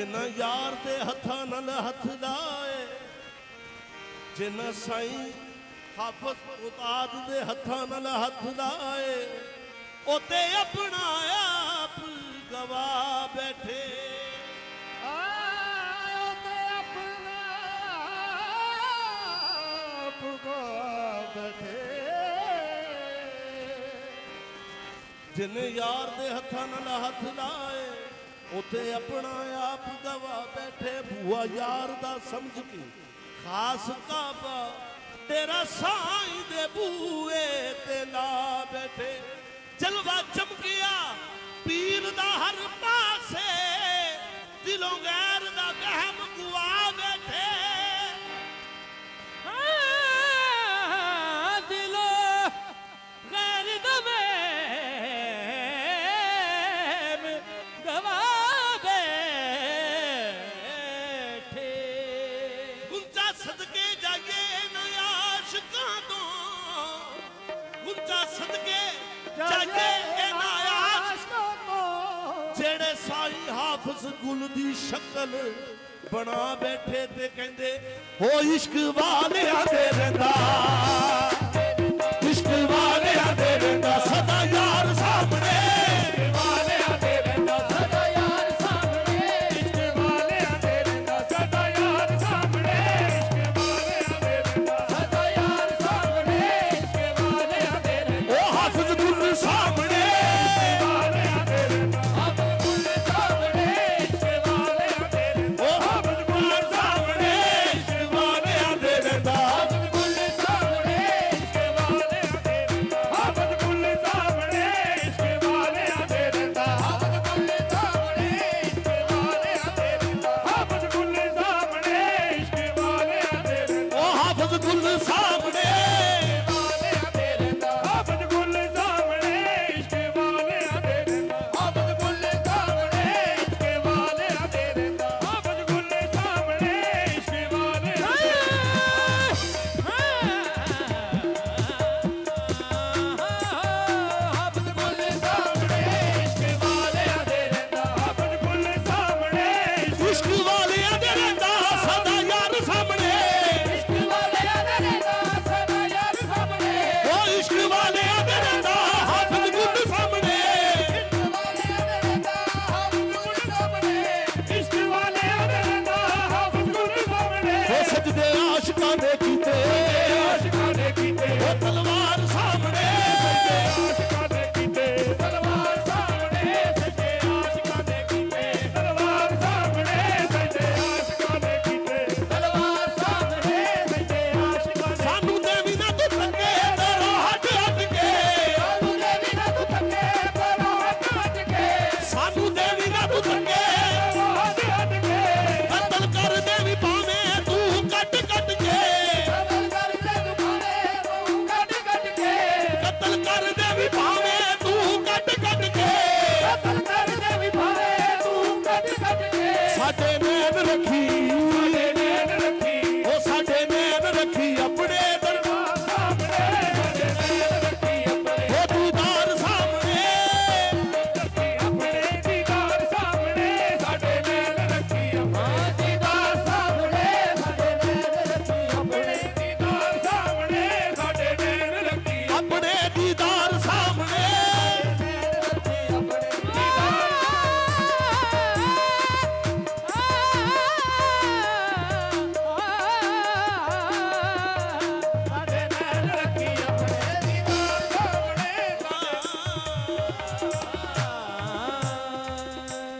जिन्ना यार दे हत्थां नाल हथ लाए, जिन्ना साईं हाफिज उस्ताद दे हत्थां नाल हथ लाए, ओते अपना आप गवा बैठे। ओते अपना आप गवा बैठे। जिन्ने यार दे हत्थां नाल हथ लाए, उते अपना आप गवा बैठे। भूआ यार दा समझ के खास काबा तेरा साईं दे बूए ते ला बैठे। जलवा चमकिया पीर दा हर पासे, दिलों गैर दा वहम गुआ बैठे। दिलों गैर दा जेड़े साईं हाफिज गुल दी शक्ल बना बैठे ते कहंदे हो इश्क वालियां दे रंदा, इश्क वालियां दे रंदा सदा यार सामने, वालियां दे रंदा सदा यार सामने, इश्क वालियां दे रंदा सदा यार सामने, इश्क वालियां दे रंदा सदा यार सामने, इश्क वालियां दे रंदा ओ हाफिज गुल सामने, तलवार सामने आशिकां दे कीते, तलवार सामने सच्चे आशिकां दे कीते, तलवार सामने सच्चे आशिकां दे कीते, तलवार सामने सच्चे आशिकां दे। सानू देवी ना तू थके तेरा हट हट के, सानू देवी ना तू थके तेरा हट हट के, सानू देवी ना तू थके तेरा हट हट के, कत्ल कर देवी भावें तू कट कट के, साडे नैन रखी